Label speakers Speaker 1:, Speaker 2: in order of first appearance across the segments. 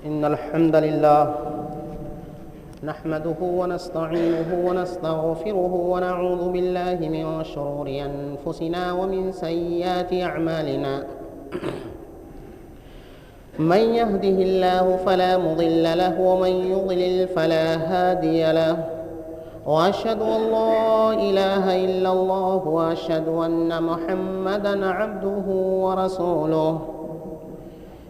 Speaker 1: إن الحمد لله نحمده ونستعينه ونستغفره ونعوذ بالله من شرور أنفسنا ومن سيئات أعمالنا من يهده الله فلا مضل له ومن يضلل فلا هادي له وأشهد أن لا إله إلا الله وأشهد أن محمدًا عبده ورسوله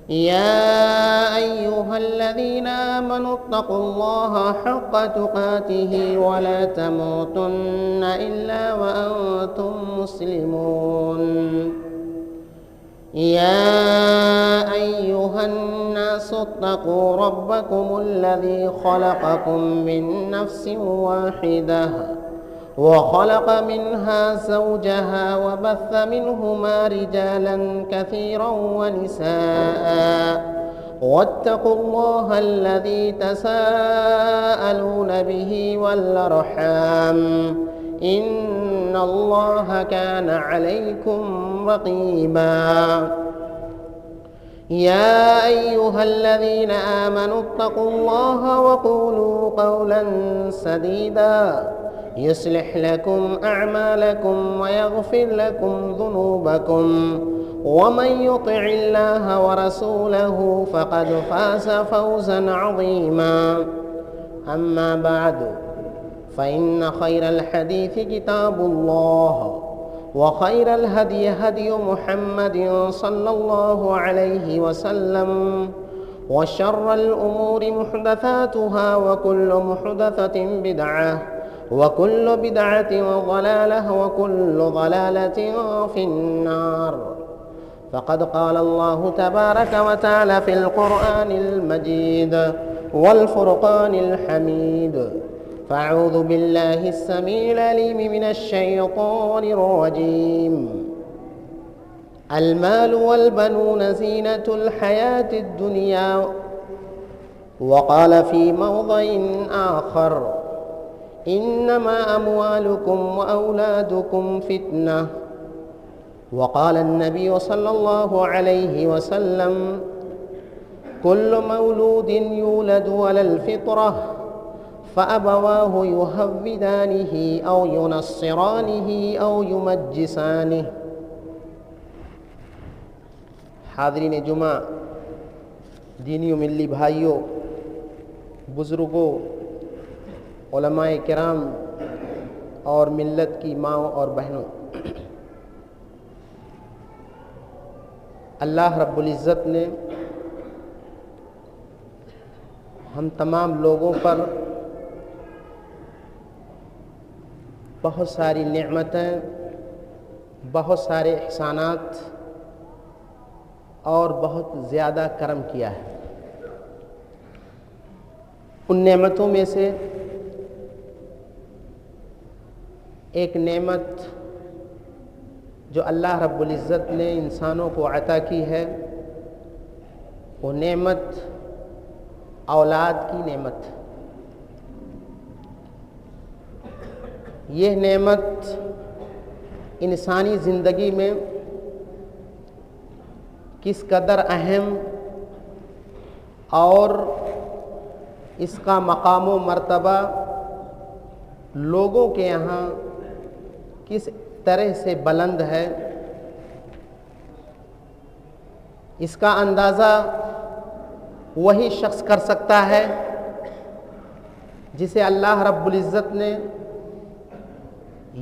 Speaker 1: يا أيها الذين آمنوا اتقوا الله حق تقاته ولا تموتن إلا وأنتم مسلمون يا أيها الناس اتقوا ربكم الذي خلقكم من نفس واحدة وخلق منها زوجها وبث منهما رجالا كثيرا ونساء واتقوا الله الذي تساءلون به والأرحام إن الله كان عليكم رقيبا يا أيها الذين آمنوا اتقوا الله وقولوا قولا سديدا يصلح لكم أعمالكم ويغفر لكم ذنوبكم ومن يطع الله ورسوله فقد فاز فوزا عظيما أما بعد فإن خير الحديث كتاب الله وخير الهدي هدي محمد صلى الله عليه وسلم وشر الأمور محدثاتها وكل محدثة بدعة وكل بدعة ضلالة وكل ضلالة في النار فقد قال الله تبارك وتعالى في القرآن المجيد والفرقان الحميد فأعوذ بالله السميع العليم من الشيطان الرجيم المال والبنون زينة الحياة الدنيا وقال في موضع آخر إنما أموالكم وأولادكم فتنة وقال النبي صلى الله عليه وسلم كل مولود يولد على الفطرة فأبواه يهودانه أو ينصرانه أو يمجسانه حاضرین جمعہ، دینی و ملی بھائیوں، بزرگوں، علماء کرام اور ملت کی ماؤں اور بہنوں، اللہ رب العزت نے ہم تمام لوگوں پر بہت ساری نعمتیں، بہت سارے احسانات اور بہت زیادہ کرم کیا ہے۔ ان نعمتوں میں سے ایک نعمت جو اللہ رب العزت نے انسانوں کو عطا کی ہے، وہ نعمت اولاد کی نعمت۔ یہ نعمت انسانی زندگی میں کس قدر اہم اور اس کا مقام و مرتبہ لوگوں کے یہاں کس طرح سے بلند ہے، اس کا اندازہ وہی شخص کر سکتا ہے جسے اللہ رب العزت نے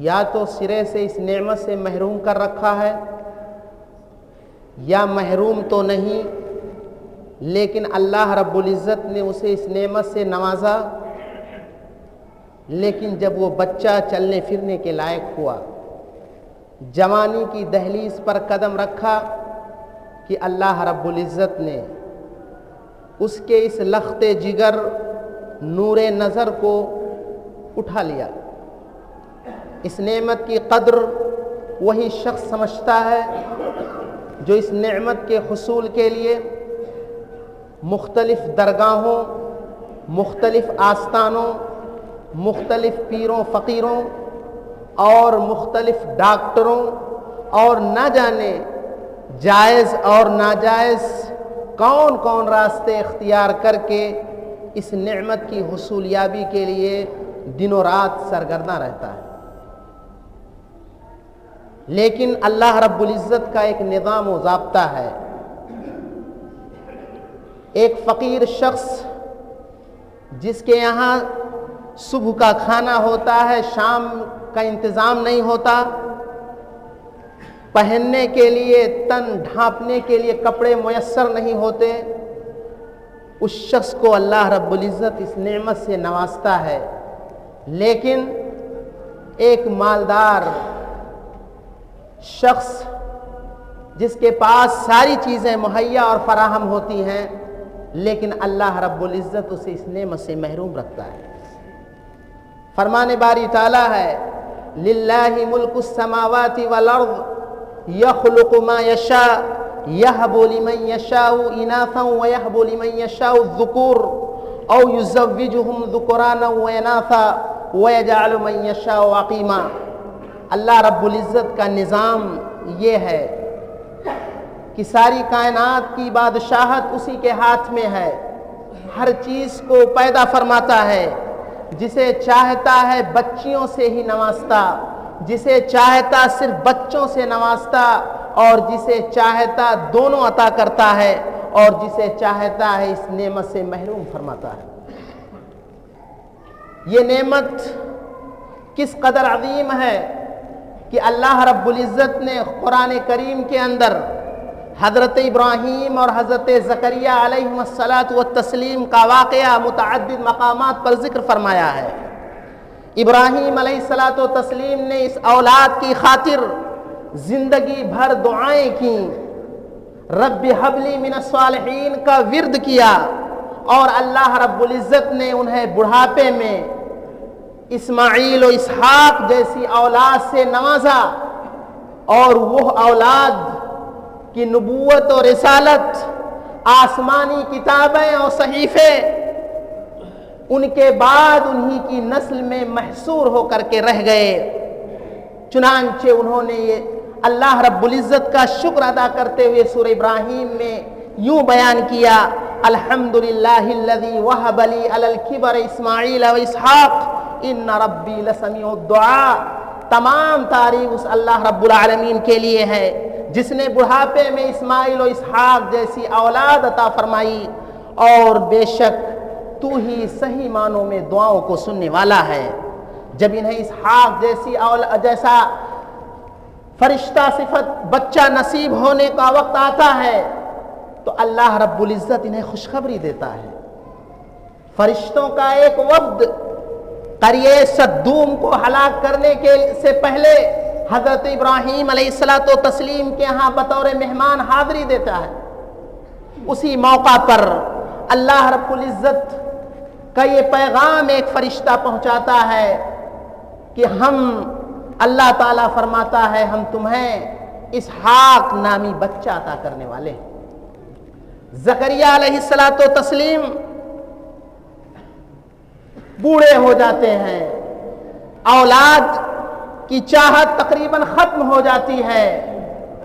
Speaker 1: یا تو سرے سے اس نعمت سے محروم کر رکھا ہے، یا محروم تو نہیں لیکن اللہ رب العزت نے اسے اس نعمت سے نوازا، لیکن جب وہ بچہ چلنے پھرنے کے لائق ہوا، جوانی کی دہلیز پر قدم رکھا، کہ اللہ رب العزت نے اس کے اس لخت جگر نور نظر کو اٹھا لیا۔ اس نعمت کی قدر وہی شخص سمجھتا ہے جو اس نعمت کے حصول کے لیے مختلف درگاہوں، مختلف آستانوں، مختلف پیروں فقیروں اور مختلف ڈاکٹروں اور نہ جانے جائز اور ناجائز کون کون راستے اختیار کر کے اس نعمت کی حصولیابی کے لیے دن و رات سرگرداں رہتا ہے. لیکن اللہ رب العزت کا ایک نظام و ضابطہ ہے. ایک فقیر شخص جس کے یہاں صبح کا کھانا ہوتا ہے، شام کا انتظام نہیں ہوتا، پہننے کے لیے، تن ڈھانپنے کے لیے کپڑے میسر نہیں ہوتے، اس شخص کو اللہ رب العزت اس نعمت سے نوازتا ہے. لیکن ایک مالدار شخص جس کے پاس ساری چیزیں مہیا اور فراہم ہوتی ہیں، لیکن اللہ رب العزت اسے اس نعمت سے محروم رکھتا ہے. فرمان باری تعالیٰ ہے للہ ملک السماوات والارض یخلق ما یشاء یہب لمن یشاء اناثا ویہب لمن یشاء الذکور او یزوجہم ذکرانا واناثا ویجعل من یشاء عقیما. اللہ رب العزت کا نظام یہ ہے کہ ساری کائنات کی بادشاہت اسی کے ہاتھ میں ہے. ہر چیز کو پیدا فرماتا ہے، جسے چاہتا ہے بچیوں سے ہی نوازتا، جسے چاہتا صرف بچوں سے نوازتا، اور جسے چاہتا دونوں عطا کرتا ہے، اور جسے چاہتا ہے اس نعمت سے محروم فرماتا ہے. یہ نعمت کس قدر عظیم ہے کہ اللہ رب العزت نے قرآن کریم کے اندر حضرت ابراہیم اور حضرت زکریا علیہم الصلاۃ والتسلیم کا واقعہ متعدد مقامات پر ذکر فرمایا ہے. ابراہیم علیہ الصلاۃ والتسلیم نے اس اولاد کی خاطر زندگی بھر دعائیں کیں، رب حب لی من الصالحین کا ورد کیا، اور اللہ رب العزت نے انہیں بڑھاپے میں اسماعیل و اسحاق جیسی اولاد سے نوازا، اور وہ اولاد کی نبوت اور رسالت، آسمانی کتابیں اور صحیفے ان کے بعد انہی کی نسل میں محصور ہو کر کے رہ گئے. چنانچہ انہوں نے یہ اللہ رب العزت کا شکر ادا کرتے ہوئے سورہ ابراہیم میں یوں بیان کیا الحمدللہ الذی وہب لی علی الکبر اسماعیل و اسحاق ان ربی لسمیع الدعاء. تمام تعریف اس اللہ رب العالمین کے لیے ہے جس نے بڑھاپے میں اسماعیل و اسحاق جیسی اولاد عطا فرمائی، اور بے شک تو ہی صحیح معنوں میں دعاؤں کو سننے والا ہے. جب انہیں اسحاق جیسا فرشتہ صفت بچہ نصیب ہونے کا وقت آتا ہے تو اللہ رب العزت انہیں خوشخبری دیتا ہے. فرشتوں کا ایک وفد قریہ صدوم کو ہلاک کرنے سے پہلے حضرت ابراہیم علیہ الصلاۃ والتسلیم کے ہاں بطور مہمان حاضری دیتا ہے. اسی موقع پر اللہ رب العزت کا یہ پیغام ایک فرشتہ پہنچاتا ہے کہ اللہ تعالیٰ فرماتا ہے ہم تمہیں اسحاق نامی بچہ عطا کرنے والے ہیں. زکریا علیہ الصلاۃ والتسلیم بوڑھے ہو جاتے ہیں، اولاد کی چاہت تقریباً ختم ہو جاتی ہے،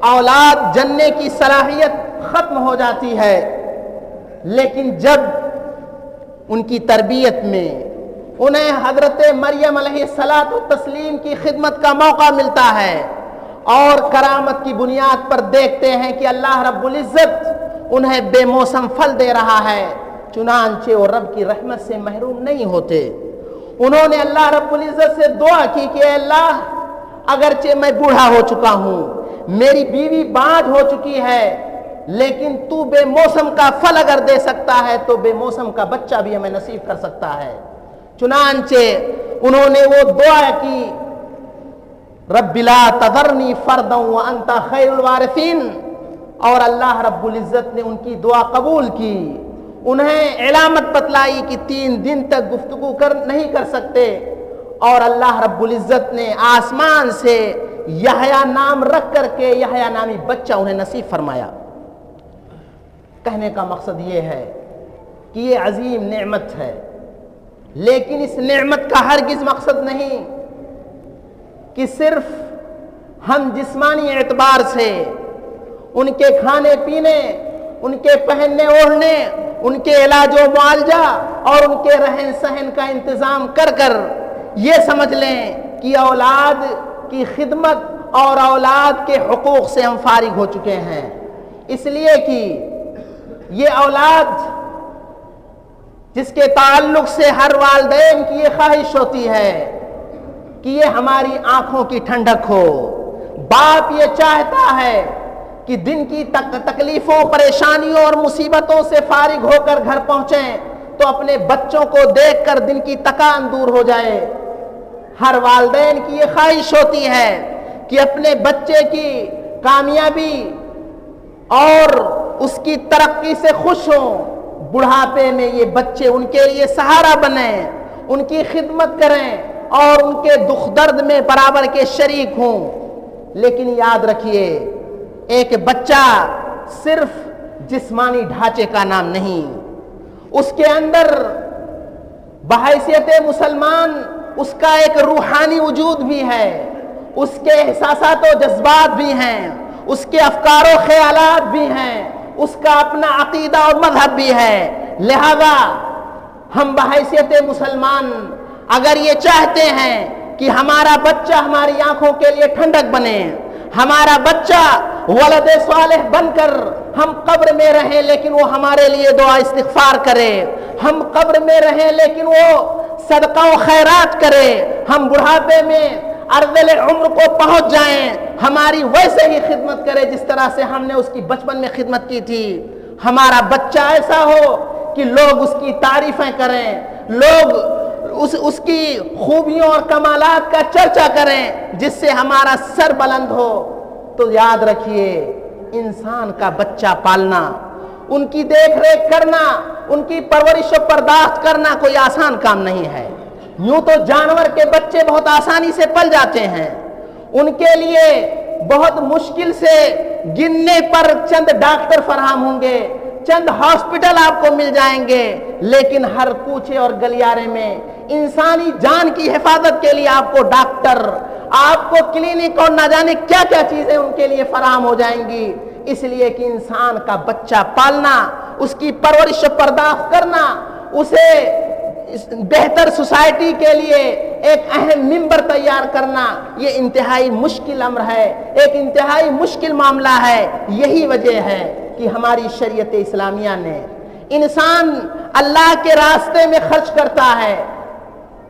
Speaker 1: اولاد جننے کی صلاحیت ختم ہو جاتی ہے. لیکن جب ان کی تربیت میں انہیں حضرت مریم علیہ الصلاۃ والتسلیم کی خدمت کا موقع ملتا ہے، اور کرامت کی بنیاد پر دیکھتے ہیں کہ اللہ رب العزت انہیں بے موسم پھل دے رہا ہے، چنانچہ وہ رب کی رحمت سے محروم نہیں ہوتے. انہوں نے اللہ رب العزت سے دعا کی کہ اے اللہ، اگرچہ میں بوڑھا ہو چکا ہوں، میری بیوی بانجھ ہو چکی ہے، لیکن تو بے موسم کا پھل اگر دے سکتا ہے تو بے موسم کا بچہ بھی ہمیں نصیب کر سکتا ہے. چنانچہ انہوں نے وہ دعا کی رب لا تذرنی فردا وانت خیر الوارثین، اور اللہ رب العزت نے ان کی دعا قبول کی. انہیں علامت بتلائی کہ 3 دن تک گفتگو نہیں کر سکتے، اور اللہ رب العزت نے آسمان سے یحییٰ نام رکھ کر کے یحییٰ نامی بچہ انہیں نصیب فرمایا. کہنے کا مقصد یہ ہے کہ یہ عظیم نعمت ہے، لیکن اس نعمت کا ہرگز مقصد نہیں کہ صرف ہم جسمانی اعتبار سے ان کے کھانے پینے ان کے پہننے اوڑھنے، ان کے علاج و معالجہ اور ان کے رہن سہن کا انتظام کر کر یہ سمجھ لیں کہ اولاد کی خدمت اور اولاد کے حقوق سے ہم فارغ ہو چکے ہیں، اس لیے کہ یہ اولاد جس کے تعلق سے ہر والدین کی یہ خواہش ہوتی ہے کہ یہ ہماری آنکھوں کی ٹھنڈک ہو۔ باپ یہ چاہتا ہے کہ دن کی تکلیفوں، پریشانیوں اور مصیبتوں سے فارغ ہو کر گھر پہنچیں تو اپنے بچوں کو دیکھ کر دن کی تکان دور ہو جائے۔ ہر والدین کی یہ خواہش ہوتی ہے کہ اپنے بچے کی کامیابی اور اس کی ترقی سے خوش ہوں، بڑھاپے میں یہ بچے ان کے لیے سہارا بنیں، ان کی خدمت کریں اور ان کے دکھ درد میں برابر کے شریک ہوں۔ لیکن یاد رکھیے، ایک بچہ صرف جسمانی ڈھانچے کا نام نہیں، اس کے اندر بحیثیت مسلمان اس کا ایک روحانی وجود بھی ہے، اس کے احساسات و جذبات بھی ہیں، اس کے افکار و خیالات بھی ہیں، اس کا اپنا عقیدہ اور مذہب بھی ہے۔ لہذا ہم بحیثیت مسلمان اگر یہ چاہتے ہیں کہ ہمارا بچہ ہماری آنکھوں کے لیے ٹھنڈک بنے، ہمارا بچہ ولد صالح بن کر ہم قبر میں رہیں لیکن وہ ہمارے لیے دعا استغفار کرے، ہم قبر میں رہیں لیکن وہ صدقہ و خیرات کرے، ہم بڑھاپے میں ارذل عمر کو پہنچ جائیں، ہماری ویسے ہی خدمت کرے جس طرح سے ہم نے اس کی بچپن میں خدمت کی تھی۔ ہمارا بچہ ایسا ہو کہ لوگ اس کی تعریفیں کریں، لوگ اس کی خوبیوں اور کمالات کا چرچا کریں، جس سے ہمارا سر بلند ہو۔ تو یاد رکھیے، انسان کا بچہ پالنا، ان کی دیکھ ریکھ کرنا، ان کی پرورش و پرداخت کرنا کوئی آسان کام نہیں ہے۔ یوں تو جانور کے بچے بہت آسانی سے پل جاتے ہیں، ان کے لیے بہت مشکل سے گننے پر چند ڈاکٹر فراہم ہوں گے، چند ہاسپٹل آپ کو مل جائیں گے، لیکن ہر کوچے اور گلیارے میں انسانی جان کی حفاظت کے لیے آپ کو ڈاکٹر، آپ کو کلینک اور نہ جانے کیا کیا چیزیں ان کے لیے فراہم ہو جائیں گی۔ اس لیے کہ انسان کا بچہ پالنا، اس کی پرورش و پرداخت کرنا، اسے بہتر سوسائٹی کے لیے ایک اہم ممبر تیار کرنا، یہ انتہائی مشکل امر ہے، ایک انتہائی مشکل معاملہ ہے۔ یہی وجہ ہے کہ ہماری شریعت اسلامیہ نے انسان اللہ کے راستے میں خرچ کرتا ہے،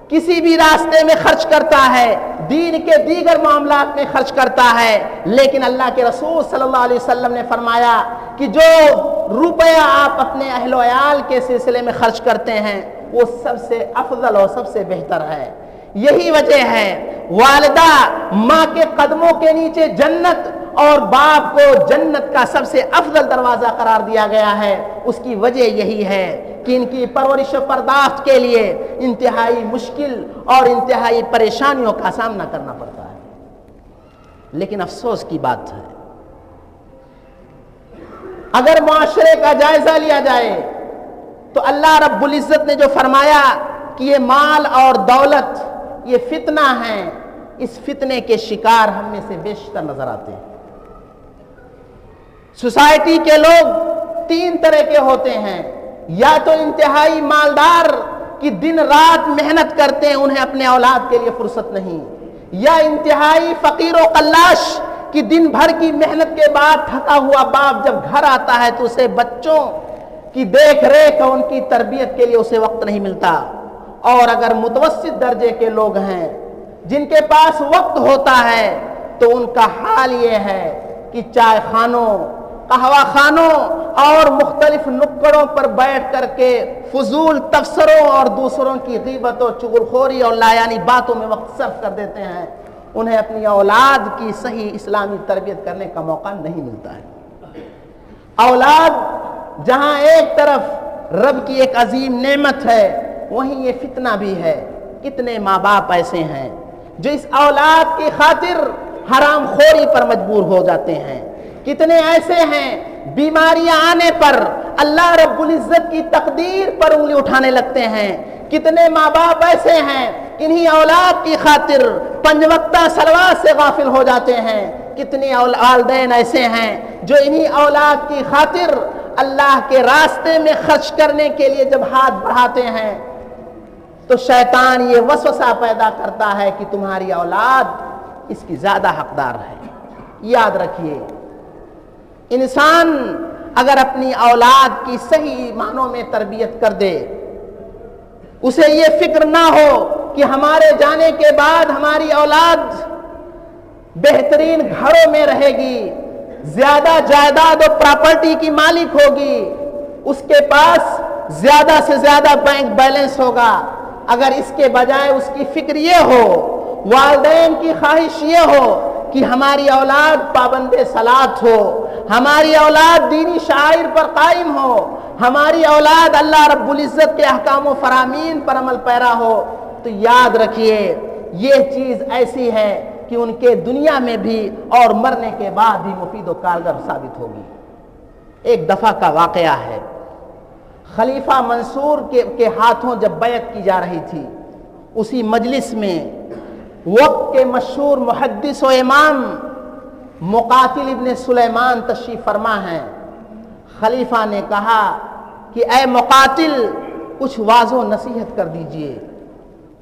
Speaker 1: کسی بھی راستے میں خرچ کرتا ہے، دین کے دیگر معاملات میں خرچ کرتا ہے، لیکن اللہ کے رسول صلی اللہ علیہ وسلم نے فرمایا کہ جو روپیہ آپ اپنے اہل و عیال کے سلسلے میں خرچ کرتے ہیں وہ سب سے افضل اور سب سے بہتر ہے۔ یہی وجہ ہے والدہ ماں کے قدموں کے نیچے جنت اور باپ کو جنت کا سب سے افضل دروازہ قرار دیا گیا ہے۔ اس کی وجہ یہی ہے کہ ان کی پرورش و پرداخت کے لیے انتہائی مشکل اور انتہائی پریشانیوں کا سامنا کرنا پڑتا ہے۔ لیکن افسوس کی بات ہے، اگر معاشرے کا جائزہ لیا جائے تو اللہ رب العزت نے جو فرمایا کہ یہ مال اور دولت یہ فتنہ ہیں، اس فتنے کے شکار ہم میں سے بیشتر نظر آتے ہیں۔ سوسائٹی کے لوگ تین طرح کے ہوتے ہیں، یا تو انتہائی مالدار کہ دن رات محنت کرتے ہیں، انہیں اپنے اولاد کے لیے فرصت نہیں، یا انتہائی فقیر و قلاش کہ دن بھر کی محنت کے بعد تھکا ہوا باپ جب گھر آتا ہے تو اسے بچوں کی دیکھ ریکھ اور ان کی تربیت کے لیے اسے وقت نہیں ملتا۔ اور اگر متوسط درجے کے لوگ ہیں جن کے پاس وقت ہوتا ہے تو ان کا حال یہ ہے کہ چائے خانوں، قہوہ خانوں اور مختلف نکڑوں پر بیٹھ کر کے فضول تبصروں اور دوسروں کی غیبت اور چغلخوری اور لایانی باتوں میں وقت صرف کر دیتے ہیں۔ انہیں اپنی اولاد کی صحیح اسلامی تربیت کرنے کا موقع نہیں ملتا ہے۔ اولاد جہاں ایک طرف رب کی ایک عظیم نعمت ہے، وہیں یہ فتنہ بھی ہے۔ کتنے ماں باپ ایسے ہیں جو اس اولاد کی خاطر حرام خوری پر مجبور ہو جاتے ہیں، کتنے ایسے ہیں بیماریاں آنے پر اللہ رب العزت کی تقدیر پر انگلی اٹھانے لگتے ہیں، کتنے ماں باپ ایسے ہیں انہی اولاد کی خاطر پنج وقتہ صلوات سے غافل ہو جاتے ہیں، کتنے والدین ایسے ہیں جو انہی اولاد کی خاطر اللہ کے راستے میں خرچ کرنے کے لیے جب ہاتھ بڑھاتے ہیں تو شیطان یہ وسوسہ پیدا کرتا ہے کہ تمہاری اولاد اس کی زیادہ حقدار ہے۔ یاد رکھیے، انسان اگر اپنی اولاد کی صحیح معنوں میں تربیت کر دے، اسے یہ فکر نہ ہو کہ ہمارے جانے کے بعد ہماری اولاد بہترین گھروں میں رہے گی، زیادہ جائیداد و پراپرٹی کی مالک ہوگی، اس کے پاس زیادہ سے زیادہ بینک بیلنس ہوگا، اگر اس کے بجائے اس کی فکر یہ ہو، والدین کی خواہش یہ ہو کہ ہماری اولاد پابند صلاۃ ہو، ہماری اولاد دینی شعائر پر قائم ہو، ہماری اولاد اللہ رب العزت کے احکام و فرامین پر عمل پیرا ہو، تو یاد رکھیے یہ چیز ایسی ہے کہ ان کے دنیا میں بھی اور مرنے کے بعد بھی مفید و کارگر ثابت ہوگی۔ ایک دفعہ کا واقعہ ہے، خلیفہ منصور کے ہاتھوں جب بیعت کی جا رہی تھی، اسی مجلس میں وقت کے مشہور محدث و امام مقاتل ابن سلیمان تشریف فرما ہیں۔ خلیفہ نے کہا کہ اے مقاتل کچھ واضح و نصیحت کر دیجئے۔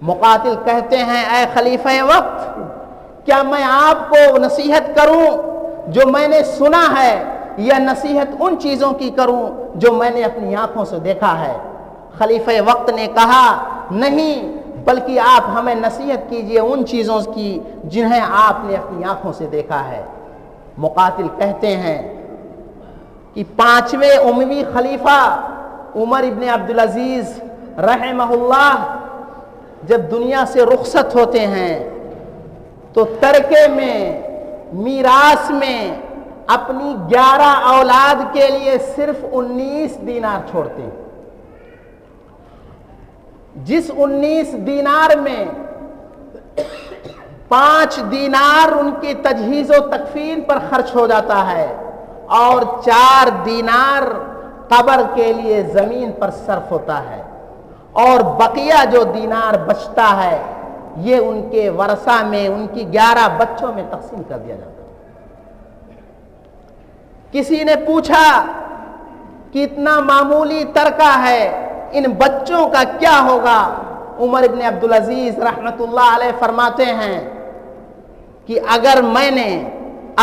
Speaker 1: مقاتل کہتے ہیں اے خلیفہ وقت، کیا میں آپ کو نصیحت کروں جو میں نے سنا ہے یا نصیحت ان چیزوں کی کروں جو میں نے اپنی آنکھوں سے دیکھا ہے؟ خلیفہ وقت نے کہا نہیں، بلکہ آپ ہمیں نصیحت کیجئے ان چیزوں کی جنہیں آپ نے اپنی آنکھوں سے دیکھا ہے۔ مقاتل کہتے ہیں کہ 5ویں اموی خلیفہ عمر ابن عبدالعزیز رحمہ اللہ جب دنیا سے رخصت ہوتے ہیں تو ترکے میں، میراث میں اپنی 11 اولاد کے لیے صرف 19 دینار چھوڑتے ہیں۔ جس 19 دینار میں 5 دینار ان کی تجہیز و تکفین پر خرچ ہو جاتا ہے اور 4 دینار قبر کے لیے زمین پر صرف ہوتا ہے، اور بقیہ جو دینار بچتا ہے یہ ان کے ورثہ میں، ان کی 11 بچوں میں تقسیم کر دیا جاتا ہے۔ کسی نے پوچھا کہ اتنا معمولی ترکہ ہے، ان بچوں کا کیا ہوگا؟ عمر ابن عبدالعزیز رحمت اللہ علیہ فرماتے ہیں کہ اگر میں نے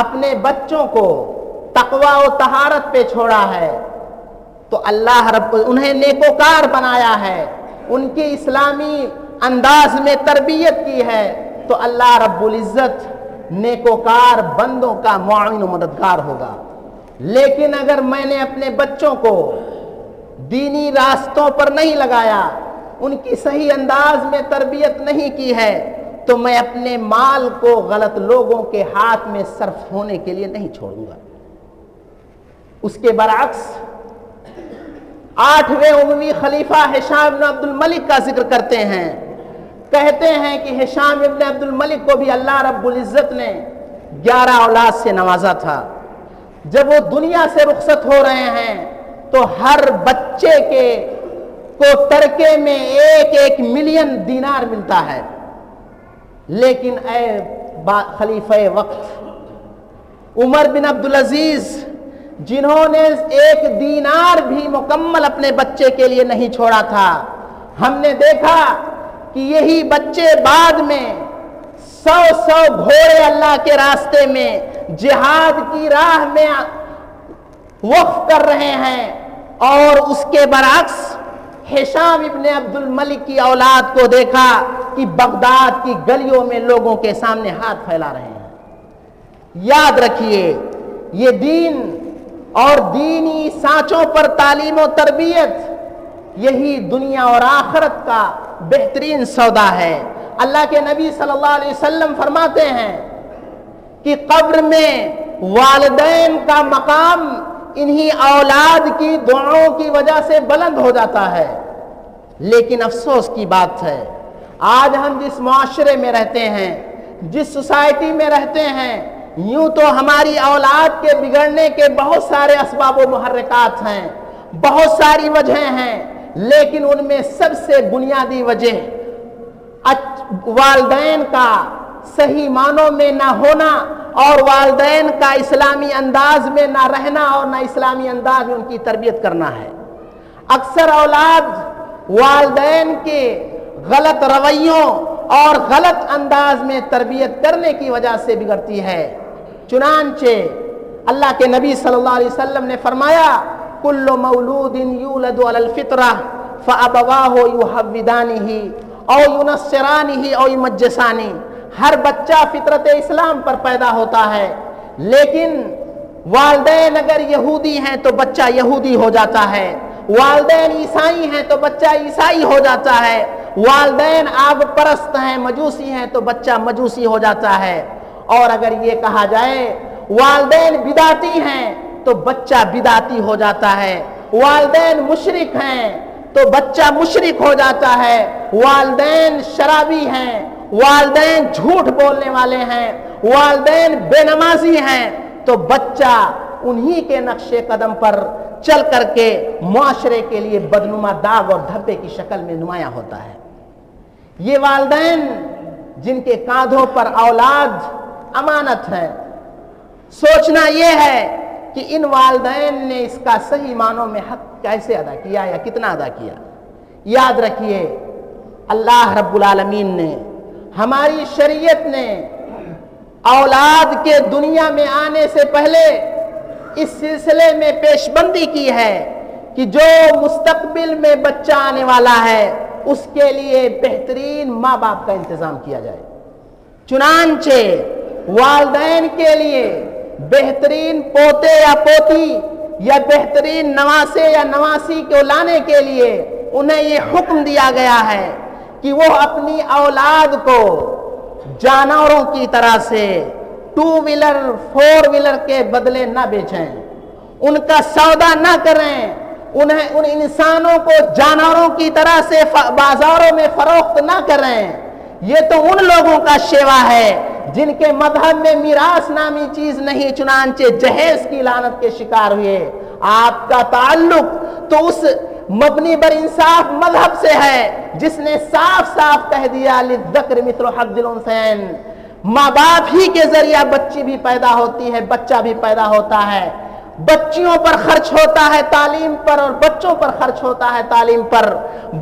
Speaker 1: اپنے بچوں کو تقوی و طہارت پہ چھوڑا ہے تو اللہ رب انہیں نیکوکار بنایا ہے، ان کی اسلامی انداز میں تربیت کی ہے، تو اللہ رب العزت نیکوکار بندوں کا معاون و مددگار ہوگا۔ لیکن اگر میں نے اپنے بچوں کو دینی راستوں پر نہیں لگایا، ان کی صحیح انداز میں تربیت نہیں کی ہے، تو میں اپنے مال کو غلط لوگوں کے ہاتھ میں صرف ہونے کے لیے نہیں چھوڑوں گا۔ اس کے برعکس 8ویں اموی خلیفہ ہشام بن عبد الملک کا ذکر کرتے ہیں، کہتے ہیں کہ ہشام بن عبد الملک کو بھی اللہ رب العزت نے 11 اولاد سے نوازا تھا۔ جب وہ دنیا سے رخصت ہو رہے ہیں تو ہر بچے کو ترکے میں 1 ملین دینار ملتا ہے، لیکن اے خلیفہ وقت عمر بن عبدالعزیز جنہوں نے 1 دینار بھی مکمل اپنے بچے کے لیے نہیں چھوڑا تھا، ہم نے دیکھا کہ یہی بچے بعد میں 100 گھوڑے اللہ کے راستے میں جہاد کی راہ میں وقف کر رہے ہیں، اور اس کے برعکس ہشام ابن عبد الملک کی اولاد کو دیکھا کہ بغداد کی گلیوں میں لوگوں کے سامنے ہاتھ پھیلا رہے ہیں۔ یاد رکھیے یہ دین اور دینی سانچوں پر تعلیم و تربیت یہی دنیا اور آخرت کا بہترین سودا ہے۔ اللہ کے نبی صلی اللہ علیہ وسلم فرماتے ہیں کہ قبر میں والدین کا مقام انہی اولاد کی دعاؤں کی وجہ سے بلند ہو جاتا ہے، لیکن افسوس کی بات ہے آج ہم جس معاشرے میں رہتے ہیں، جس سوسائٹی میں رہتے ہیں، یوں تو ہماری اولاد کے بگڑنے کے بہت سارے اسباب و محرکات ہیں، بہت ساری وجہیں ہیں، لیکن ان میں سب سے بنیادی وجہ والدین کا صحیح معنوں میں نہ ہونا اور والدین کا اسلامی انداز میں نہ رہنا اور نہ اسلامی انداز میں ان کی تربیت کرنا ہے۔ اکثر اولاد والدین کے غلط رویوں اور غلط انداز میں تربیت کرنے کی وجہ سے بگڑتی ہے۔ چنانچہ اللہ کے نبی صلی اللہ علیہ وسلم نے فرمایا کل مولود یولد علی الفطرہ فابواہ یحودانہ او ینصرانہ او یمجسانہ، ہر بچہ فطرت اسلام پر پیدا ہوتا ہے، لیکن والدین اگر یہودی ہیں تو بچہ یہودی ہو جاتا ہے، والدین عیسائی ہیں تو بچہ عیسائی ہو جاتا ہے، والدین آگ پرست ہیں مجوسی ہیں تو بچہ مجوسی ہو جاتا ہے، اور اگر یہ کہا جائے والدین بدعتی ہیں تو بچہ بدعتی ہو جاتا ہے، والدین مشرک ہیں تو بچہ مشرک ہو جاتا ہے، والدین شرابی ہیں، والدین جھوٹ بولنے والے ہیں، والدین بے نمازی ہیں تو بچہ انہی کے نقش قدم پر چل کر کے معاشرے کے لیے بدنما داغ اور دھبے کی شکل میں نمایاں ہوتا ہے۔ یہ والدین جن کے کاندھوں پر اولاد امانت ہے، سوچنا یہ ہے کہ ان والدین نے اس کا صحیح معنوں میں حق کیسے ادا کیا یا کتنا ادا کیا۔ یاد رکھیے اللہ رب العالمین نے، ہماری شریعت نے اولاد کے دنیا میں آنے سے پہلے اس سلسلے میں پیش بندی کی ہے کہ جو مستقبل میں بچہ آنے والا ہے اس کے لیے بہترین ماں باپ کا انتظام کیا جائے۔ چنانچہ والدین کے لیے بہترین پوتے یا پوتی یا بہترین نواسے یا نواسی کو لانے کے لیے انہیں یہ حکم دیا گیا ہے کہ وہ اپنی اولاد کو جانوروں کی طرح سے 2 ویلر 4 ویلر کے بدلے نہ بیچیں، ان کا سودا نہ کریں، ان انسانوں کو جانوروں کی طرح سے بازاروں میں فروخت نہ کریں۔ یہ تو ان لوگوں کا شیوا ہے جن کے مذہب میں میراث نامی چیز نہیں، چنانچہ جہیز کی لعنت کے شکار ہوئے۔ آپ کا تعلق تو اس مبنی بر انصاف مذہب سے ہے جس نے صاف صاف کہہ دیا للذکر مثل حظ الانثیین، ماں باپ ہی کے ذریعہ بچی بھی پیدا ہوتی ہے، بچہ بھی پیدا ہوتا ہے، بچیوں پر خرچ ہوتا ہے تعلیم پر اور بچوں پر خرچ ہوتا ہے تعلیم پر،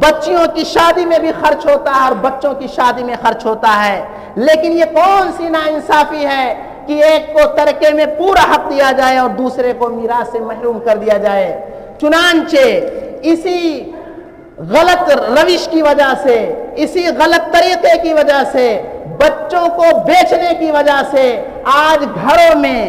Speaker 1: بچیوں کی شادی میں بھی خرچ ہوتا ہے اور بچوں کی شادی میں خرچ ہوتا ہے، لیکن یہ کون سی ناانصافی ہے کہ ایک کو ترکے میں پورا حق دیا جائے اور دوسرے کو میراث سے محروم کر دیا جائے۔ چنانچہ اسی غلط روش کی وجہ سے، اسی غلط طریقے کی وجہ سے، بچوں کو بیچنے کی وجہ سے آج گھروں میں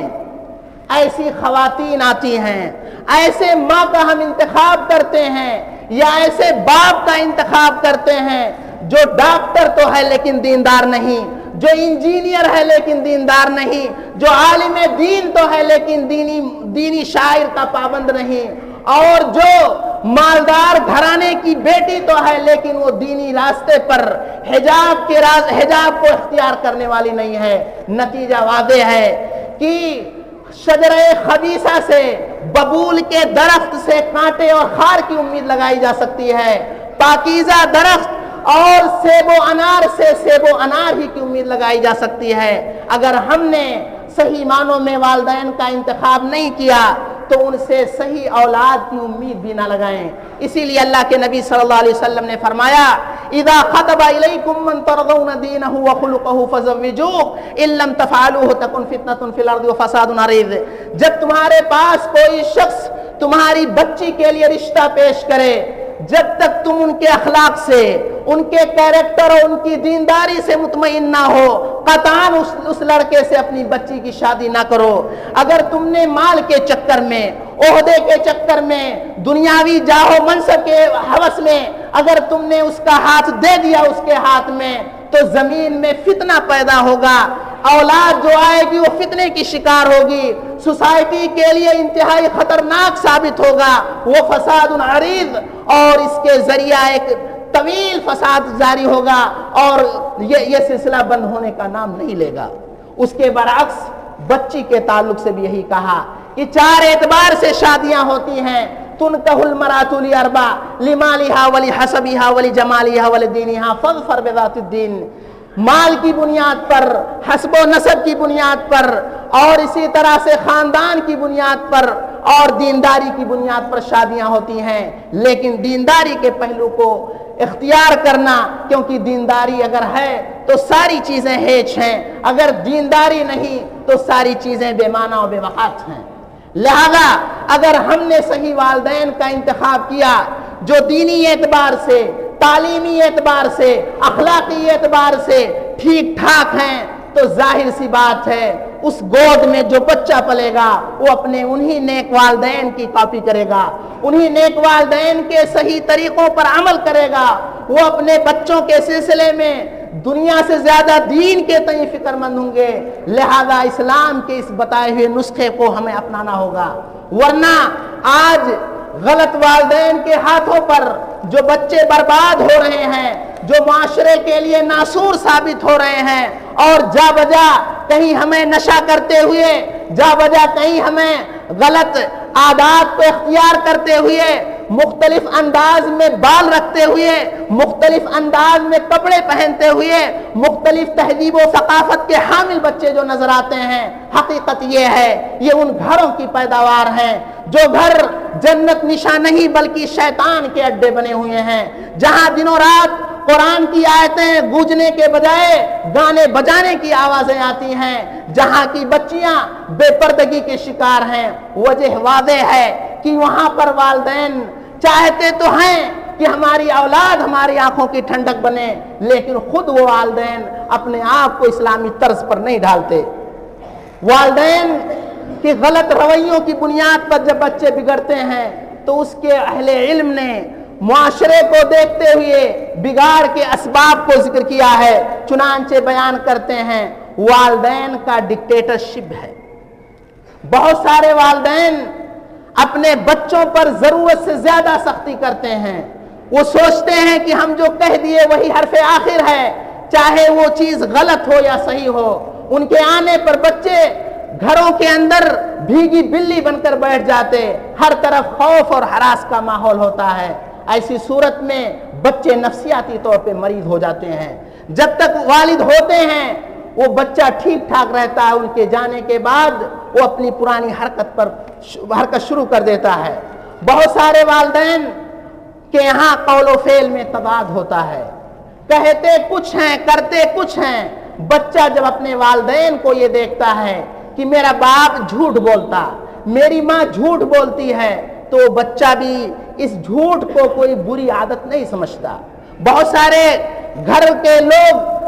Speaker 1: ایسی خواتین آتی ہیں، ایسے ماں کا ہم انتخاب کرتے ہیں یا ایسے باپ کا انتخاب کرتے ہیں جو ڈاکٹر تو ہے لیکن دیندار نہیں، جو انجینئر ہے لیکن دیندار نہیں، جو عالم دین تو ہے لیکن دینی شاعر کا پابند نہیں، اور جو مالدار گھرانے کی بیٹی تو ہے لیکن وہ دینی راستے پر حجاب کو اختیار کرنے والی نہیں ہے۔ نتیجہ واضح ہے کہ شجرہ خبیثہ سے، ببول کے درخت سے کانٹے اور خار کی امید لگائی جا سکتی ہے، پاکیزہ درخت اور سیب و انار سے سیب و انار ہی کی امید لگائی جا سکتی ہے۔ اگر ہم نے صحیح معنوں میں والدین کا انتخاب نہیں کیا تو ان سے صحیح اولاد کی امید بھی نہ لگائیں۔ اسی لیے اللہ کے نبی صلی اللہ علیہ وسلم نے فرمایا اذا خطب الیکم من ترضون دینہ وخلقہ فزوجوہ ان لم تفعلوہ تکن فتنۃ فی الارض وفساد عریض، جب تمہارے پاس کوئی شخص تمہاری بچی کے لیے رشتہ پیش کرے، جب تک تم ان کے اخلاق سے، ان کے کیریکٹر اور ان کی دینداری سے مطمئن نہ ہو، قطعاً اس لڑکے سے اپنی بچی کی شادی نہ کرو۔ اگر تم نے مال کے چکر میں، عہدے کے چکر میں، دنیاوی جاہ و منصب کے ہوس میں اگر تم نے اس کا ہاتھ دے دیا اس کے ہاتھ میں تو زمین میں فتنہ پیدا ہوگا، اولاد جو آئے گی وہ فتنے کی شکار ہوگی، سوسائٹی کے لیے انتہائی خطرناک ثابت ہوگا، وہ فساد عریض، اور اس کے ذریعہ ایک طویل فساد جاری ہوگا اور یہ سلسلہ بند ہونے کا نام نہیں لے گا۔ اس کے برعکس بچی کے تعلق سے بھی یہی کہا کہ 4 اعتبار سے شادیاں ہوتی ہیں، تنکح المرأة لأربع لمالها ولحسبها ولجمالها ولدینها فاظفر بذات الدین۔ مال کی بنیاد پر، حسب و نسب کی بنیاد پر، اور اسی طرح سے خاندان کی بنیاد پر اور دینداری کی بنیاد پر شادیاں ہوتی ہیں، لیکن دینداری کے پہلو کو اختیار کرنا، کیونکہ دینداری اگر ہے تو ساری چیزیں ہیچ ہیں، اگر دینداری نہیں تو ساری چیزیں بے معنی و بے وقت ہیں۔ لہذا اگر ہم نے صحیح والدین کا انتخاب کیا جو دینی اعتبار سے، تعلیمی اعتبار سے، اخلاقی اعتبار سے ٹھیک ٹھاک ہیں، تو ظاہر سی بات ہے اس گود میں جو بچہ پلے گا وہ اپنے انہی نیک والدین کی کاپی کرے گا، انہی نیک والدین کے صحیح طریقوں پر عمل کرے گا، وہ اپنے بچوں کے سلسلے میں دنیا سے زیادہ دین کے تئیں فکر مند ہوں گے۔ لہذا اسلام کے اس بتائے ہوئے نسخے کو ہمیں اپنانا ہوگا، ورنہ آج غلط والدین کے ہاتھوں پر جو بچے برباد ہو رہے ہیں، جو معاشرے کے لیے ناسور ثابت ہو رہے ہیں، اور جا بجا کہیں ہمیں نشہ کرتے ہوئے، جا بجا کہیں ہمیں غلط عادات کو اختیار کرتے ہوئے، مختلف انداز میں بال رکھتے ہوئے، مختلف انداز میں کپڑے پہنتے ہوئے، مختلف تہذیب و ثقافت کے حامل بچے جو نظر آتے ہیں، حقیقت یہ ہے یہ ان گھروں کی پیداوار ہیں جو گھر جنت نشاں نہیں بلکہ شیطان کے اڈے بنے ہوئے ہیں، جہاں دنوں رات قرآن کی آیتیں گونجنے کے بجائے گانے بجانے کی آوازیں آتی ہیں، جہاں کی بچیاں بے پردگی کے شکار ہیں۔ وجہ واضح ہے کہ وہاں پر والدین چاہتے تو ہیں کہ ہماری اولاد ہماری آنکھوں کی ٹھنڈک بنے، لیکن خود وہ والدین اپنے آپ کو اسلامی طرز پر نہیں ڈھالتے۔ والدین کی غلط رویوں کی بنیاد پر جب بچے بگڑتے ہیں تو اس کے اہل علم نے معاشرے کو دیکھتے ہوئے بگاڑ کے اسباب کو ذکر کیا ہے، چنانچہ بیان کرتے ہیں والدین کا ڈکٹیٹرشپ ہے۔ بہت سارے والدین اپنے بچوں پر ضرورت سے زیادہ سختی کرتے ہیں، وہ سوچتے ہیں کہ ہم جو کہہ دیے وہی حرف آخر ہے، چاہے وہ چیز غلط ہو یا صحیح ہو۔ ان کے آنے پر بچے گھروں کے اندر بھیگی بلی بن کر بیٹھ جاتے، ہر طرف خوف اور ہراس کا ماحول ہوتا ہے۔ ایسی صورت میں بچے نفسیاتی طور پہ مریض ہو جاتے ہیں۔ جب تک والد ہوتے ہیں وہ بچہ ٹھیک ٹھاک رہتا ہے، ان کے جانے کے بعد وہ اپنی پرانی حرکت شروع کر دیتا ہے۔ بہت سارے والدین کے یہاں قول و فعل میں تضاد ہوتا ہے، کہتے کچھ ہیں کرتے کچھ ہیں۔ بچہ جب اپنے والدین کو یہ دیکھتا ہے کہ میرا باپ جھوٹ بولتا، میری ماں جھوٹ بولتی ہے، تو بچہ بھی اس جھوٹ کو کوئی بری عادت نہیں سمجھتا۔ بہت سارے گھر کے لوگ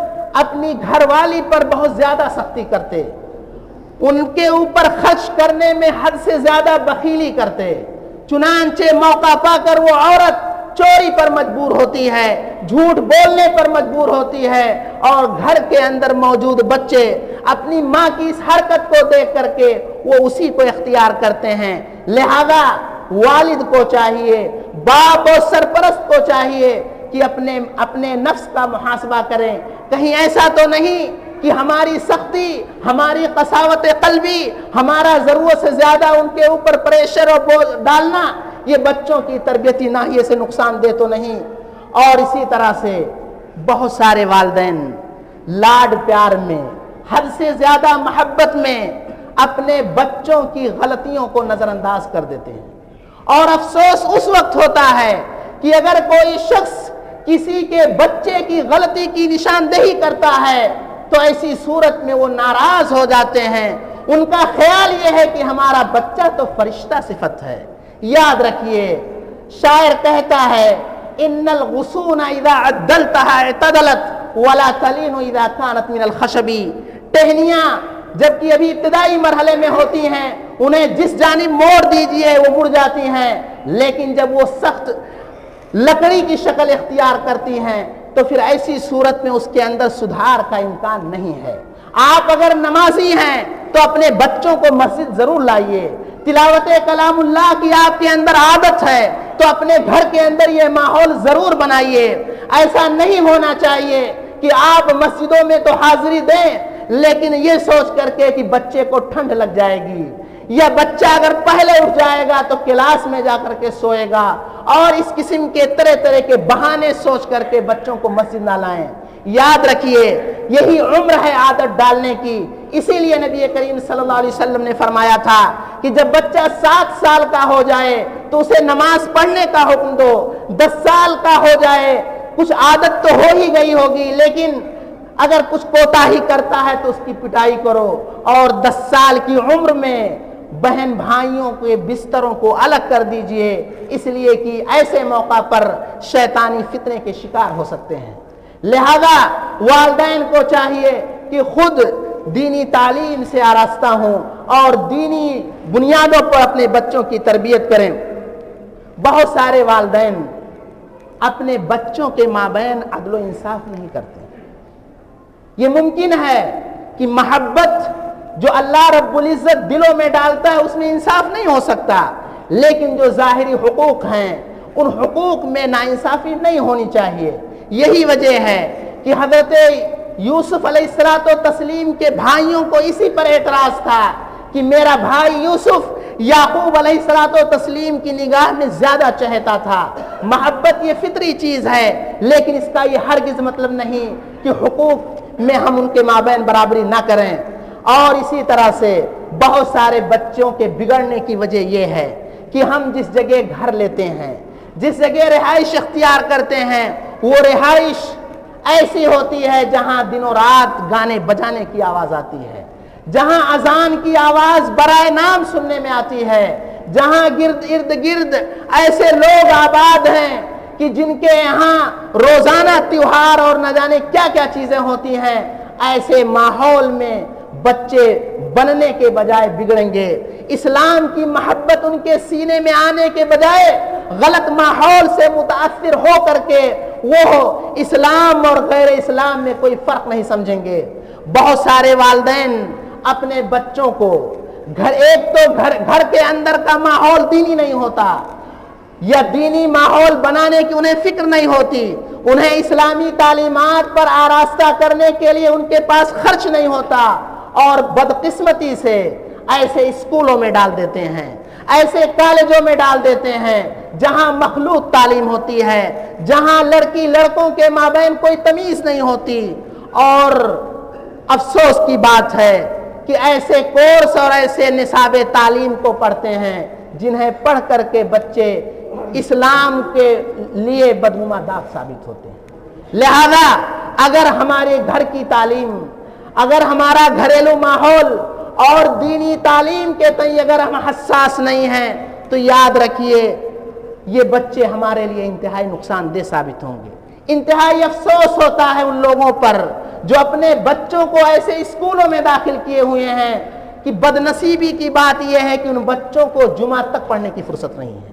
Speaker 1: اپنی گھر والی پر بہت زیادہ سختی کرتے، ان کے اوپر خرچ کرنے میں حد سے زیادہ بخیلی کرتے، چنانچہ موقع پا کر وہ عورت چوری پر مجبور ہوتی ہے، جھوٹ بولنے پر مجبور ہوتی ہے، اور گھر کے اندر موجود بچے اپنی ماں کی اس حرکت کو دیکھ کر کے وہ اسی کو اختیار کرتے ہیں۔ لہذا والد کو چاہیے، باپ اور سرپرست کو چاہیے کہ اپنے نفس کا محاسبہ کریں، کہیں ایسا تو نہیں کہ ہماری سختی، ہماری قساوت قلبی، ہمارا ضرورت سے زیادہ ان کے اوپر پریشر اور بوجھ ڈالنا یہ بچوں کی تربیتی ناحیے سے نقصان دہ تو نہیں۔ اور اسی طرح سے بہت سارے والدین لاڈ پیار میں، حد سے زیادہ محبت میں اپنے بچوں کی غلطیوں کو نظر انداز کر دیتے ہیں، اور افسوس اس وقت ہوتا ہے کہ اگر کوئی شخص کسی کے بچے کی غلطی کی نشاندہی کرتا ہے تو ایسی صورت میں وہ ناراض ہو جاتے ہیں۔ ان کا خیال یہ ہے کہ ہمارا بچہ تو فرشتہ صفت ہے۔ یاد رکھیے، شاعر کہتا ہے ان الغصون اذا عدلتها اعتدلت ولا تلين اذا كانت من الخشب۔ ٹہنیاں جب کہ ابھی ابتدائی مرحلے میں ہوتی ہیں، انہیں جس جانب موڑ دیجئے وہ مڑ جاتی ہیں، لیکن جب وہ سخت لکڑی کی شکل اختیار کرتی ہیں تو پھر ایسی صورت میں اس کے اندر سدھار کا امکان نہیں ہے۔ آپ اگر نمازی ہیں تو اپنے بچوں کو مسجد ضرور لائیے، تلاوت کلام اللہ کی آپ کے اندر عادت ہے تو اپنے گھر کے اندر یہ ماحول ضرور بنائیے۔ ایسا نہیں ہونا چاہیے کہ آپ مسجدوں میں تو حاضری دیں لیکن یہ سوچ کر کے کہ بچے کو ٹھنڈ لگ جائے گی، یا بچہ اگر پہلے اٹھ جائے گا تو کلاس میں جا کر کے سوئے گا، اور اس قسم کے طرح طرح کے بہانے سوچ کر کے بچوں کو مسجد نہ لائیں۔ یاد رکھیے یہی عمر ہے عادت ڈالنے کی. اسی لیے نبی کریم صلی اللہ علیہ وسلم نے فرمایا تھا کہ جب بچہ 7 سال کا ہو جائے تو اسے نماز پڑھنے کا حکم دو. 10 سال کا ہو جائے, کچھ عادت تو ہو ہی گئی ہوگی, لیکن اگر کچھ کوتاہی کرتا ہے تو اس کی پٹائی کرو. اور 10 سال کی عمر میں بہن بھائیوں کے بستروں کو الگ کر دیجئے, اس لیے کہ ایسے موقع پر شیطانی فتنے کے شکار ہو سکتے ہیں. لہذا والدین کو چاہیے کہ خود دینی تعلیم سے آراستہ ہوں اور دینی بنیادوں پر اپنے بچوں کی تربیت کریں. بہت سارے والدین اپنے بچوں کے مابین عدل و انصاف نہیں کرتے. یہ ممکن ہے کہ محبت جو اللہ رب العزت دلوں میں ڈالتا ہے اس میں انصاف نہیں ہو سکتا, لیکن جو ظاہری حقوق ہیں ان حقوق میں ناانصافی نہیں ہونی چاہیے. یہی وجہ ہے کہ حضرت یوسف علیہ الصلوۃ والتسلیم کے بھائیوں کو اسی پر اعتراض تھا کہ میرا بھائی یوسف یعقوب علیہ الصلوۃ والتسلیم کی نگاہ میں زیادہ چہتا تھا. محبت یہ فطری چیز ہے, لیکن اس کا یہ ہرگز مطلب نہیں کہ حقوق میں ہم ان کے مابین برابری نہ کریں. اور اسی طرح سے بہت سارے بچوں کے بگڑنے کی وجہ یہ ہے کہ ہم جس جگہ گھر لیتے ہیں, جس جگہ رہائش اختیار کرتے ہیں, وہ رہائش ایسی ہوتی ہے جہاں دنوں رات گانے بجانے کی آواز آتی ہے, جہاں اذان کی آواز برائے نام سننے میں آتی ہے, جہاں ارد گرد ایسے لوگ آباد ہیں کہ جن کے یہاں روزانہ تیوہار اور نہ جانے کیا کیا چیزیں ہوتی ہیں. ایسے ماحول میں بچے بننے کے بجائے بگڑیں گے. اسلام کی محبت ان کے سینے میں آنے کے بجائے غلط ماحول سے متاثر ہو کر کے وہ اسلام اور غیر اسلام میں کوئی فرق نہیں سمجھیں گے. بہت سارے والدین اپنے بچوں کو گھر کے اندر کا ماحول دینی نہیں ہوتا, یا دینی ماحول بنانے کی انہیں فکر نہیں ہوتی, انہیں اسلامی تعلیمات پر آراستہ کرنے کے لیے ان کے پاس خرچ نہیں ہوتا, اور بدقسمتی سے ایسے اسکولوں میں ڈال دیتے ہیں, ایسے کالجوں میں ڈال دیتے ہیں جہاں مخلوط تعلیم ہوتی ہے, جہاں لڑکی لڑکوں کے مابین کوئی تمیز نہیں ہوتی. اور افسوس کی بات ہے کہ ایسے کورس اور ایسے نصاب تعلیم کو پڑھتے ہیں جنہیں پڑھ کر کے بچے اسلام کے لیے بدنمودار ثابت ہوتے ہیں. لہذا اگر ہمارے گھر کی تعلیم, اگر ہمارا گھریلو ماحول اور دینی تعلیم کے تئیں اگر ہم حساس نہیں ہیں تو یاد رکھیے یہ بچے ہمارے لیے انتہائی نقصان دہ ثابت ہوں گے. انتہائی افسوس ہوتا ہے ان لوگوں پر جو اپنے بچوں کو ایسے اسکولوں میں داخل کیے ہوئے ہیں کہ بدنصیبی کی بات یہ ہے کہ ان بچوں کو جمعہ تک پڑھنے کی فرصت نہیں ہے.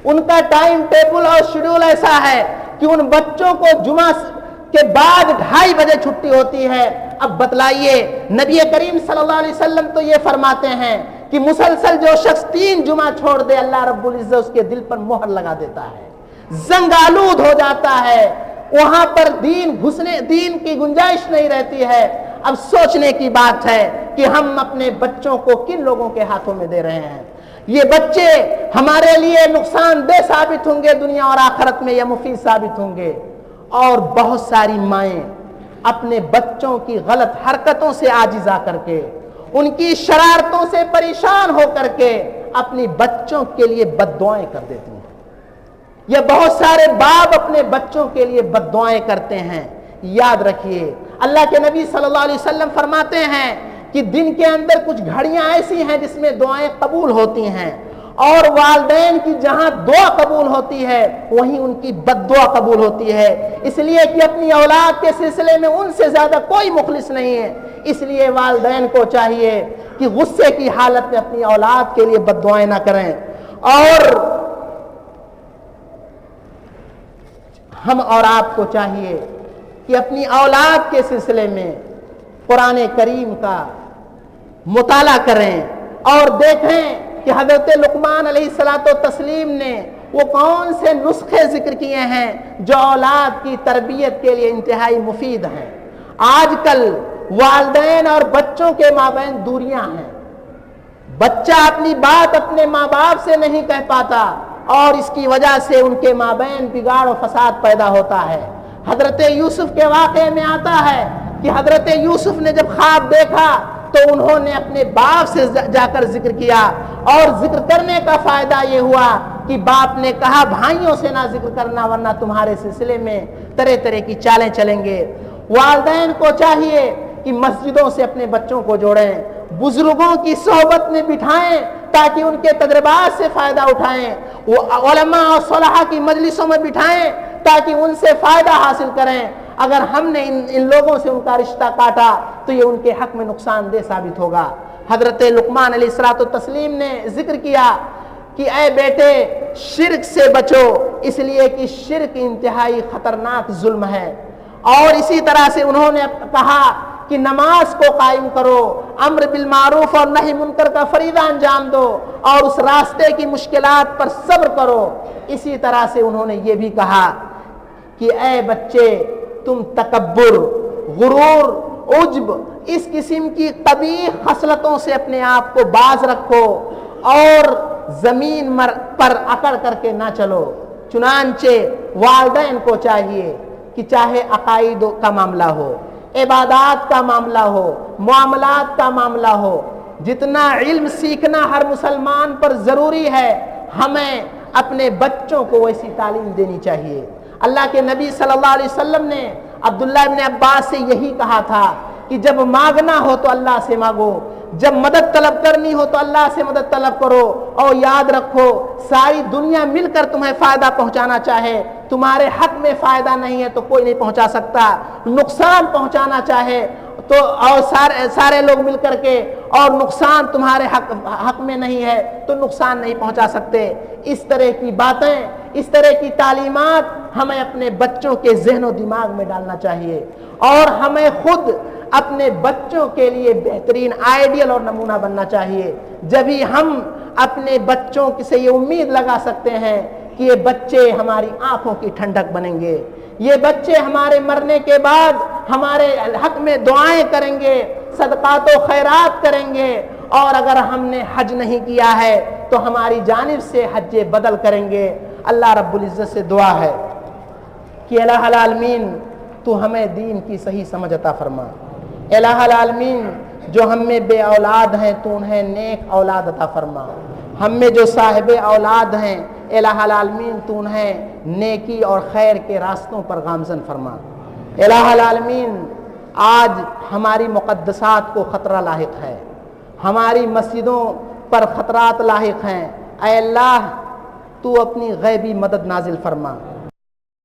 Speaker 1: ان کا ٹائم ٹیبل اور شیڈول ایسا ہے کہ ان بچوں کو جمعہ کے بعد 2:30 بجے چھٹی ہوتی ہے. اب بتلائیے, نبی کریم صلی اللہ علیہ وسلم تو یہ فرماتے ہیں کہ مسلسل جو شخص 3 جمعہ چھوڑ دے اللہ رب العزت اس کے دل پر مہر لگا دیتا ہے, زنگ آلود ہو جاتا ہے, وہاں پر دین کی گنجائش نہیں رہتی ہے. اب سوچنے کی بات ہے کہ ہم اپنے بچوں کو کن لوگوں کے ہاتھوں میں دے رہے ہیں. یہ بچے ہمارے لیے نقصان دہ ثابت ہوں گے دنیا اور آخرت میں, یا مفید ثابت ہوں گے. اور بہت ساری مائیں اپنے بچوں کی غلط حرکتوں سے عاجز آ کر کے, ان کی شرارتوں سے پریشان ہو کر کے اپنی بچوں کے لیے بد دعائیں کر دیتی ہیں. یہ بہت سارے باپ اپنے بچوں کے لیے بد دعائیں کرتے ہیں. یاد رکھیے اللہ کے نبی صلی اللہ علیہ وسلم فرماتے ہیں کہ دن کے اندر کچھ گھڑیاں ایسی ہیں جس میں دعائیں قبول ہوتی ہیں, اور والدین کی جہاں دعا قبول ہوتی ہے وہیں ان کی بد دعا قبول ہوتی ہے. اس لیے کہ اپنی اولاد کے سلسلے میں ان سے زیادہ کوئی مخلص نہیں ہے. اس لیے والدین کو چاہیے کہ غصے کی حالت میں اپنی اولاد کے لیے بد دعائیں نہ کریں. اور ہم اور آپ کو چاہیے کہ اپنی اولاد کے سلسلے میں قرآن کریم کا مطالعہ کریں اور دیکھیں کہ حضرت لقمان علیہ الصلوۃ والتسلیم نے وہ کون سے نسخے ذکر کیے ہیں جو اولاد کی تربیت کے لیے انتہائی مفید ہیں. آج کل والدین اور بچوں کے مابین دوریاں ہیں. بچہ اپنی بات اپنے ماں باپ سے نہیں کہہ پاتا اور اس کی وجہ سے ان کے مابین بگاڑ و فساد پیدا ہوتا ہے. حضرت یوسف کے واقعے میں آتا ہے کہ حضرت یوسف نے جب خواب دیکھا تو انہوں نے اپنے باپ سے جا کر ذکر کیا، اور ذکر کرنے کا فائدہ یہ ہوا کہ باپ نے کہا بھائیوں سے نہ ذکر کرنا ورنہ تمہارے سلسلے میں طرح طرح کی چالیں چلیں گے۔ والدین کو چاہیے کہ مسجدوں سے اپنے بچوں کو جوڑیں، بزرگوں کی صحبت میں بٹھائیں تاکہ ان کے تجربات سے فائدہ اٹھائیں، علماء اور صلحاء کی مجلسوں میں بٹھائیں تاکہ ان سے فائدہ حاصل کریں۔ اگر ہم نے ان لوگوں سے ان کا رشتہ کاٹا تو یہ ان کے حق میں نقصان دہ ثابت ہوگا۔ حضرت لقمان علیہ السلام نے ذکر کیا کہ اے بیٹے شرک سے بچو، اس لیے کہ شرک انتہائی خطرناک ظلم ہے۔ اور اسی طرح سے انہوں نے کہا کہ نماز کو قائم کرو، امر بالمعروف اور نہی منکر کا فریضہ انجام دو، اور اس راستے کی مشکلات پر صبر کرو۔ اسی طرح سے انہوں نے یہ بھی کہا کہ اے بچے تم تکبر، غرور، عجب، اس قسم کی قبیح خصلتوں سے اپنے آپ کو باز رکھو اور زمین پر اکڑ کر کے نہ چلو۔ چنانچہ والدین کو چاہیے کہ چاہے عقائد کا معاملہ ہو، عبادات کا معاملہ ہو، معاملات کا معاملہ ہو، جتنا علم سیکھنا ہر مسلمان پر ضروری ہے، ہمیں اپنے بچوں کو ویسی تعلیم دینی چاہیے۔ اللہ کے نبی صلی اللہ علیہ وسلم نے عبداللہ ابن عباس سے یہی کہا تھا کہ جب مانگنا ہو تو اللہ سے مانگو، جب مدد طلب کرنی ہو تو اللہ سے مدد طلب کرو، اور یاد رکھو ساری دنیا مل کر تمہیں فائدہ پہنچانا چاہے، تمہارے حق میں فائدہ نہیں ہے تو کوئی نہیں پہنچا سکتا، نقصان پہنچانا چاہے تو اور سارے لوگ مل کر کے، اور نقصان تمہارے حق میں نہیں ہے تو نقصان نہیں پہنچا سکتے۔ اس طرح کی باتیں، اس طرح کی تعلیمات ہمیں اپنے بچوں کے ذہن و دماغ میں ڈالنا چاہیے، اور ہمیں خود اپنے بچوں کے لیے بہترین آئیڈیل اور نمونہ بننا چاہیے۔ جبھی ہم اپنے بچوں سے یہ امید لگا سکتے ہیں کہ یہ بچے ہماری آنکھوں کی ٹھنڈک بنیں گے، یہ بچے ہمارے مرنے کے بعد ہمارے حق میں دعائیں کریں گے، صدقات و خیرات کریں گے، اور اگر ہم نے حج نہیں کیا ہے تو ہماری جانب سے حج بدل کریں گے۔ اللہ رب العزت سے دعا ہے کہ الہ العالمین تو ہمیں دین کی صحیح سمجھ عطا فرما۔ الہ العالمین جو ہم میں بے اولاد ہیں تو انہیں نیک اولاد عطا فرما۔ ہم میں جو صاحب اولاد ہیں الہ العالمین تو انہیں نیکی اور خیر کے راستوں پر گامزن فرما۔ الہ العالمین آج ہماری مقدسات کو خطرہ لاحق ہے، ہماری مسجدوں پر خطرات لاحق ہیں۔ اے اللہ تو اپنی غیبی مدد نازل فرما۔